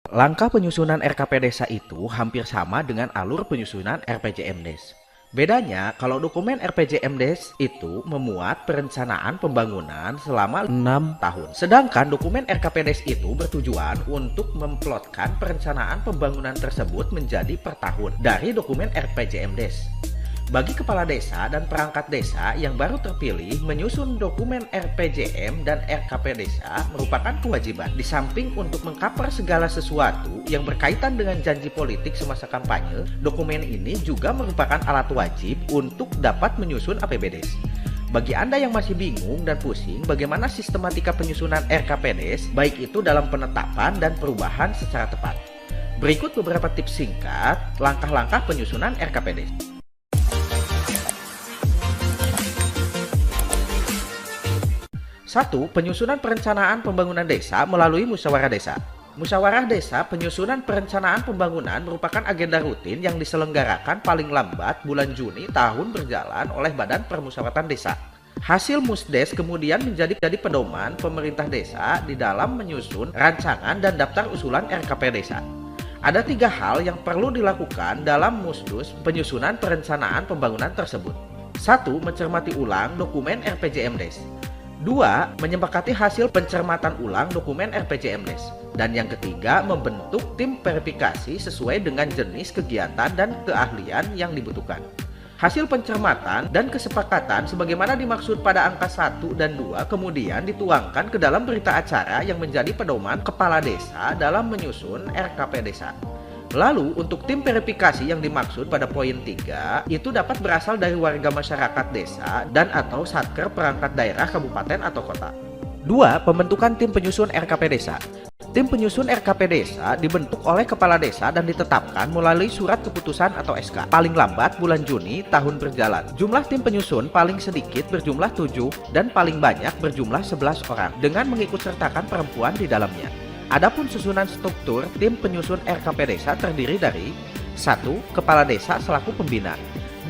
Langkah penyusunan RKP Desa itu hampir sama dengan alur penyusunan RPJMDes. Bedanya, kalau dokumen RPJMDes itu memuat perencanaan pembangunan selama 6 tahun. Sedangkan dokumen RKPDes itu bertujuan untuk memplotkan perencanaan pembangunan tersebut menjadi per tahun dari dokumen RPJMDes. Bagi kepala desa dan perangkat desa yang baru terpilih, menyusun dokumen RPJM dan RKP desa merupakan kewajiban. Di samping untuk mengcover segala sesuatu yang berkaitan dengan janji politik semasa kampanye, dokumen ini juga merupakan alat wajib untuk dapat menyusun APBDes. Bagi Anda yang masih bingung dan pusing bagaimana sistematika penyusunan RKPDes, baik itu dalam penetapan dan perubahan secara tepat. Berikut beberapa tips singkat langkah-langkah penyusunan RKPDes. 1. Penyusunan perencanaan pembangunan desa melalui musyawarah desa. Musyawarah desa penyusunan perencanaan pembangunan merupakan agenda rutin yang diselenggarakan paling lambat bulan Juni tahun berjalan oleh Badan Permusyawaratan Desa. Hasil Musdes kemudian menjadi pedoman pemerintah desa di dalam menyusun rancangan dan daftar usulan RKP desa. Ada 3 hal yang perlu dilakukan dalam musdus penyusunan perencanaan pembangunan tersebut. 1. Mencermati ulang dokumen RPJMDes. 2. Menyepakati hasil pencermatan ulang dokumen RPJMDes. Dan yang ketiga, membentuk tim verifikasi sesuai dengan jenis kegiatan dan keahlian yang dibutuhkan. Hasil pencermatan dan kesepakatan sebagaimana dimaksud pada angka 1 dan 2 kemudian dituangkan ke dalam berita acara yang menjadi pedoman kepala desa dalam menyusun RKP desa. Lalu untuk tim verifikasi yang dimaksud pada poin 3 itu dapat berasal dari warga masyarakat desa dan atau satker perangkat daerah kabupaten atau kota. 2. Pembentukan tim penyusun RKP desa. Tim penyusun RKP desa dibentuk oleh kepala desa dan ditetapkan melalui surat keputusan atau SK paling lambat bulan Juni tahun berjalan. Jumlah tim penyusun paling sedikit berjumlah 7 dan paling banyak berjumlah 11 orang dengan mengikutsertakan perempuan di dalamnya. Adapun susunan struktur tim penyusun RKP desa terdiri dari 1. Kepala desa selaku pembina,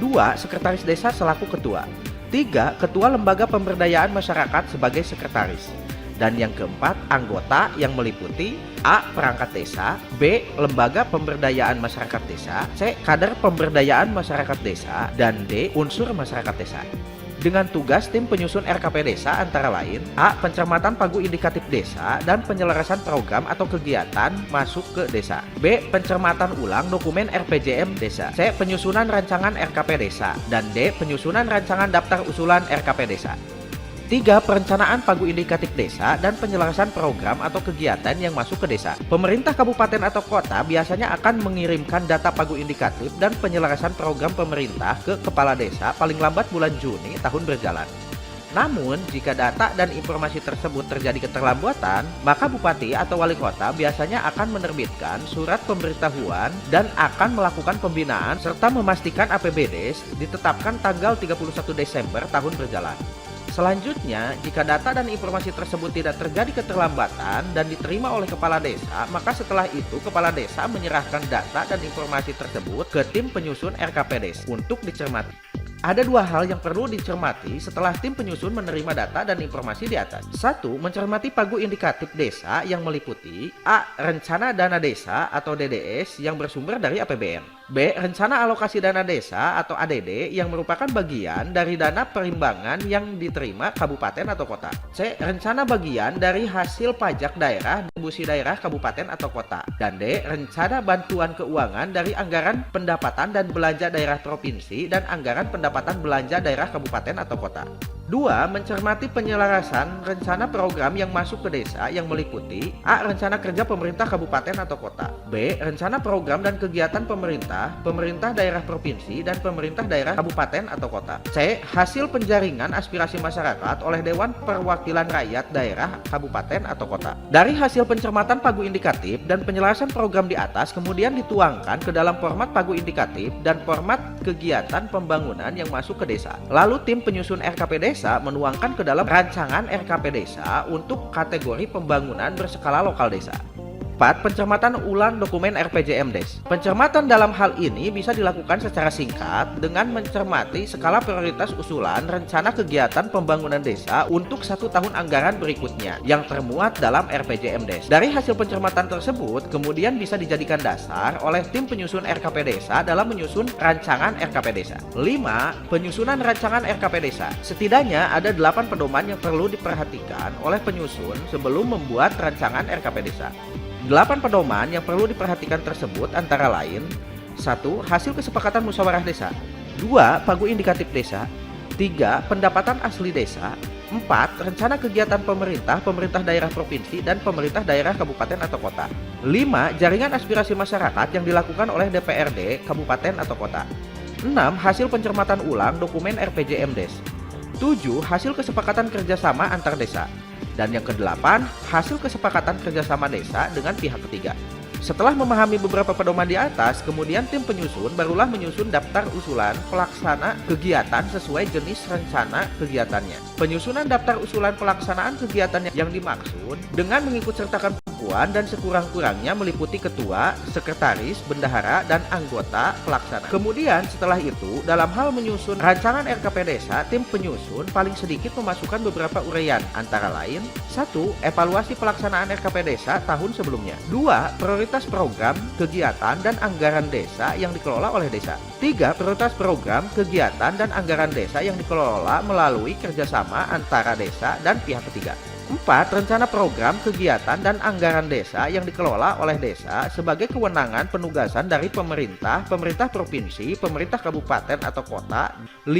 2. Sekretaris desa selaku ketua, 3. Ketua lembaga pemberdayaan masyarakat sebagai sekretaris, dan yang keempat anggota yang meliputi A. Perangkat desa, B. Lembaga pemberdayaan masyarakat desa, C. Kader pemberdayaan masyarakat desa, dan D. Unsur masyarakat desa. Dengan tugas tim penyusun RKP desa antara lain A. Pencermatan pagu indikatif desa dan penyelarasan program atau kegiatan masuk ke desa, B. Pencermatan ulang dokumen RPJM desa, C. Penyusunan rancangan RKP desa, dan D. Penyusunan rancangan daftar usulan RKP desa. 3. Perencanaan pagu indikatif desa dan penyelarasan program atau kegiatan yang masuk ke desa. Pemerintah kabupaten atau kota biasanya akan mengirimkan data pagu indikatif dan penyelarasan program pemerintah ke kepala desa paling lambat bulan Juni tahun berjalan. Namun, jika data dan informasi tersebut terjadi keterlambatan, maka bupati atau wali kota biasanya akan menerbitkan surat pemberitahuan dan akan melakukan pembinaan serta memastikan APBDes ditetapkan tanggal 31 Desember tahun berjalan. Selanjutnya, jika data dan informasi tersebut tidak terjadi keterlambatan dan diterima oleh kepala desa, maka setelah itu kepala desa menyerahkan data dan informasi tersebut ke tim penyusun RKPDes untuk dicermati. Ada 2 hal yang perlu dicermati setelah tim penyusun menerima data dan informasi di atas. 1. Mencermati pagu indikatif desa yang meliputi A. Rencana dana desa atau DDS yang bersumber dari APBN, B. Rencana alokasi dana desa atau ADD yang merupakan bagian dari dana perimbangan yang diterima kabupaten atau kota, C. Rencana bagian dari hasil pajak daerah distribusi daerah kabupaten atau kota, dan D. Rencana bantuan keuangan dari anggaran pendapatan dan belanja daerah provinsi dan anggaran pendapatan belanja daerah kabupaten atau kota. 2. Mencermati penyelarasan rencana program yang masuk ke desa yang meliputi A. Rencana kerja pemerintah kabupaten atau kota, B. Rencana program dan kegiatan pemerintah daerah provinsi dan pemerintah daerah kabupaten atau kota, C. Hasil penjaringan aspirasi masyarakat oleh Dewan Perwakilan Rakyat daerah kabupaten atau kota. Dari hasil pencermatan pagu indikatif dan penyelarasan program di atas kemudian dituangkan ke dalam format pagu indikatif dan format kegiatan pembangunan yang masuk ke desa. Lalu tim penyusun RKP desa menuangkan ke dalam rancangan RKP desa untuk kategori pembangunan berskala lokal desa. 4. Pencermatan ulang dokumen RPJMDes. Pencermatan dalam hal ini bisa dilakukan secara singkat dengan mencermati skala prioritas usulan rencana kegiatan pembangunan desa untuk 1 tahun anggaran berikutnya yang termuat dalam RPJMDes. Dari hasil pencermatan tersebut kemudian bisa dijadikan dasar oleh tim penyusun RKP Desa dalam menyusun rancangan RKP Desa. 5. Penyusunan rancangan RKP Desa. Setidaknya ada 8 pedoman yang perlu diperhatikan oleh penyusun sebelum membuat rancangan RKP Desa. 8 pedoman yang perlu diperhatikan tersebut antara lain: 1. Hasil kesepakatan musyawarah desa. 2. Pagu indikatif desa. 3. Pendapatan asli desa. 4. Rencana kegiatan pemerintah, pemerintah daerah provinsi, dan pemerintah daerah kabupaten atau kota. 5. Jaringan aspirasi masyarakat yang dilakukan oleh DPRD, kabupaten atau kota. 6. Hasil pencermatan ulang dokumen RPJMDes. 7. Hasil kesepakatan kerjasama antar desa. Dan yang ke-8, hasil kesepakatan kerjasama desa dengan pihak ketiga. Setelah memahami beberapa pedoman di atas, kemudian tim penyusun barulah menyusun daftar usulan pelaksana kegiatan sesuai jenis rencana kegiatannya. Penyusunan daftar usulan pelaksanaan kegiatan yang dimaksud dengan mengikut sertakan perempuan dan sekurang-kurangnya meliputi ketua, sekretaris, bendahara, dan anggota pelaksana. Kemudian setelah itu, dalam hal menyusun rancangan RKP Desa, tim penyusun paling sedikit memasukkan beberapa uraian, antara lain: 1. Evaluasi pelaksanaan RKP Desa tahun sebelumnya. 2. Prioritas program, kegiatan, dan anggaran desa yang dikelola oleh desa. 3. Prioritas program, kegiatan, dan anggaran desa yang dikelola melalui kerjasama antara desa dan pihak ketiga. 4. Rencana program, kegiatan, dan anggaran desa yang dikelola oleh desa sebagai kewenangan penugasan dari pemerintah, pemerintah provinsi, pemerintah kabupaten atau kota. 5.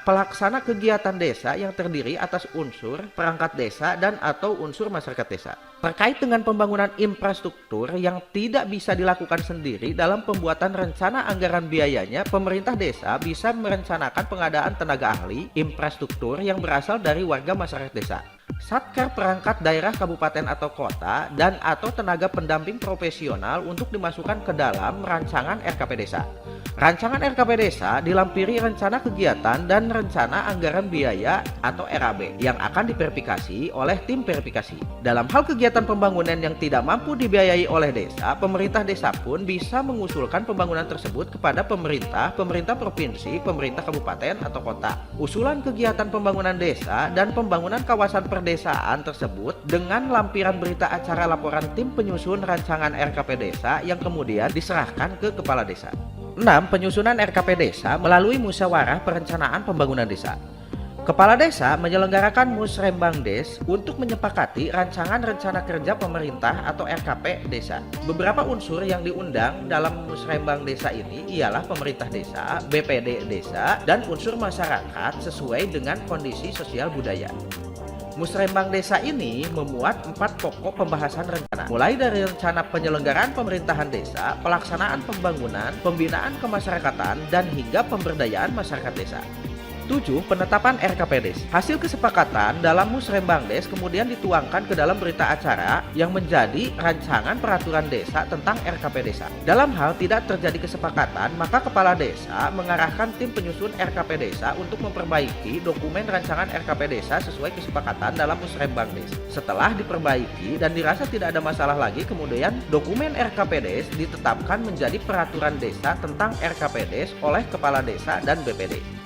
Pelaksana kegiatan desa yang terdiri atas unsur perangkat desa dan atau unsur masyarakat desa. Terkait dengan pembangunan infrastruktur yang tidak bisa dilakukan sendiri dalam pembuatan rencana anggaran biayanya, pemerintah desa bisa merencanakan pengadaan tenaga ahli infrastruktur yang berasal dari warga masyarakat desa, satker perangkat daerah kabupaten atau kota, dan atau tenaga pendamping profesional untuk dimasukkan ke dalam rancangan RKP Desa. Rancangan RKP Desa dilampiri rencana kegiatan dan rencana anggaran biaya atau RAB yang akan diverifikasi oleh tim verifikasi. Dalam hal kegiatan pembangunan yang tidak mampu dibiayai oleh desa, pemerintah desa pun bisa mengusulkan pembangunan tersebut kepada pemerintah provinsi, pemerintah kabupaten atau kota. Usulan kegiatan pembangunan desa dan pembangunan kawasan perdesaan tersebut dengan lampiran berita acara laporan tim penyusun rancangan RKP Desa yang kemudian diserahkan ke kepala desa. 6. Penyusunan RKP Desa melalui musyawarah perencanaan pembangunan desa. Kepala desa menyelenggarakan Musrembangdes untuk menyepakati rancangan rencana kerja pemerintah atau RKP desa. Beberapa unsur yang diundang dalam Musrembang desa ini ialah pemerintah desa, BPD desa, dan unsur masyarakat sesuai dengan kondisi sosial budaya. Musrembang desa ini memuat 4 pokok pembahasan rencana, mulai dari rencana penyelenggaraan pemerintahan desa, pelaksanaan pembangunan, pembinaan kemasyarakatan, dan hingga pemberdayaan masyarakat desa. 7. Penetapan RKP Desa. Hasil kesepakatan dalam Musrembangdes kemudian dituangkan ke dalam berita acara yang menjadi rancangan peraturan desa tentang RKP Desa. Dalam hal tidak terjadi kesepakatan, maka kepala desa mengarahkan tim penyusun RKP Desa untuk memperbaiki dokumen rancangan RKP Desa sesuai kesepakatan dalam Musrembangdes. Setelah diperbaiki dan dirasa tidak ada masalah lagi, kemudian dokumen RKP Desa ditetapkan menjadi peraturan desa tentang RKP Desa oleh kepala desa dan BPD.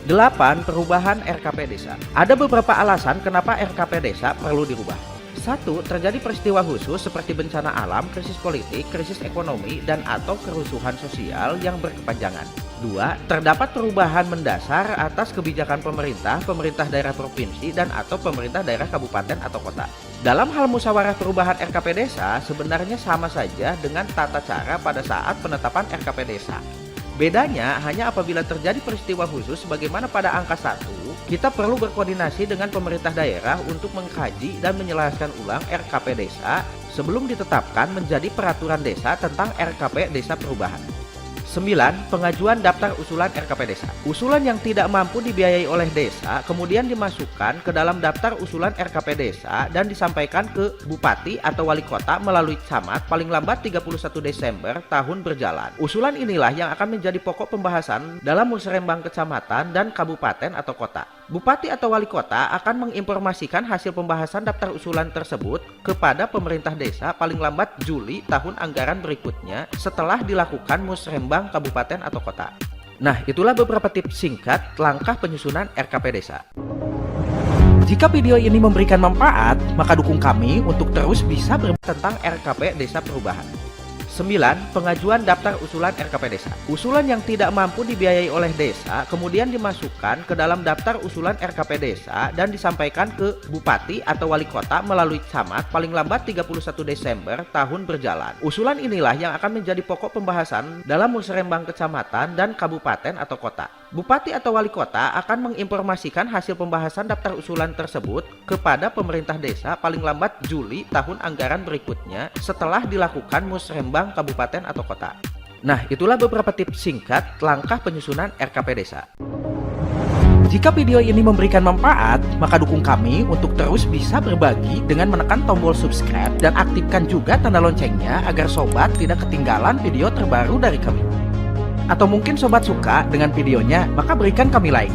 8. Perubahan RKP Desa. Ada beberapa alasan kenapa RKP Desa perlu dirubah. 1. Terjadi peristiwa khusus seperti bencana alam, krisis politik, krisis ekonomi, dan atau kerusuhan sosial yang berkepanjangan. 2. Terdapat perubahan mendasar atas kebijakan pemerintah, pemerintah daerah provinsi, dan atau pemerintah daerah kabupaten atau kota. Dalam hal musyawarah perubahan RKP Desa sebenarnya sama saja dengan tata cara pada saat penetapan RKP Desa. Bedanya hanya apabila terjadi peristiwa khusus sebagaimana pada angka 1, kita perlu berkoordinasi dengan pemerintah daerah untuk mengkaji dan menjelaskan ulang RKP Desa sebelum ditetapkan menjadi peraturan desa tentang RKP Desa perubahan. 9. Pengajuan daftar usulan RKP Desa. Usulan yang tidak mampu dibiayai oleh desa kemudian dimasukkan ke dalam daftar usulan RKP Desa dan disampaikan ke Bupati atau Wali Kota melalui camat paling lambat 31 Desember tahun berjalan. Usulan inilah yang akan menjadi pokok pembahasan dalam musrembang kecamatan dan kabupaten atau kota. Bupati atau wali kota akan menginformasikan hasil pembahasan daftar usulan tersebut kepada pemerintah desa paling lambat Juli tahun anggaran berikutnya setelah dilakukan musrembang kabupaten atau kota. Nah, itulah beberapa tips singkat langkah penyusunan RKP desa. Jika video ini memberikan manfaat, maka dukung kami untuk terus bisa berbagi tentang RKP Desa Perubahan. 9. Pengajuan daftar usulan RKP desa. Usulan yang tidak mampu dibiayai oleh desa kemudian dimasukkan ke dalam daftar usulan RKP desa dan disampaikan ke bupati atau wali kota melalui camat paling lambat 31 Desember tahun berjalan. Usulan inilah yang akan menjadi pokok pembahasan dalam musrembang kecamatan dan kabupaten atau kota. Bupati atau wali kota akan menginformasikan hasil pembahasan daftar usulan tersebut kepada pemerintah desa paling lambat Juli tahun anggaran berikutnya setelah dilakukan musrembang kabupaten atau kota. Nah, itulah beberapa tips singkat langkah penyusunan RKP desa. Jika video ini memberikan manfaat, maka dukung kami untuk terus bisa berbagi dengan menekan tombol subscribe dan aktifkan juga tanda loncengnya agar sobat tidak ketinggalan video terbaru dari kami. Atau mungkin sobat suka dengan videonya, maka berikan kami like.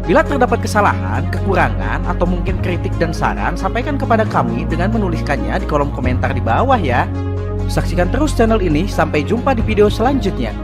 Bila terdapat kesalahan, kekurangan, atau mungkin kritik dan saran, sampaikan kepada kami dengan menuliskannya di kolom komentar di bawah ya. Saksikan terus channel ini, sampai jumpa di video selanjutnya.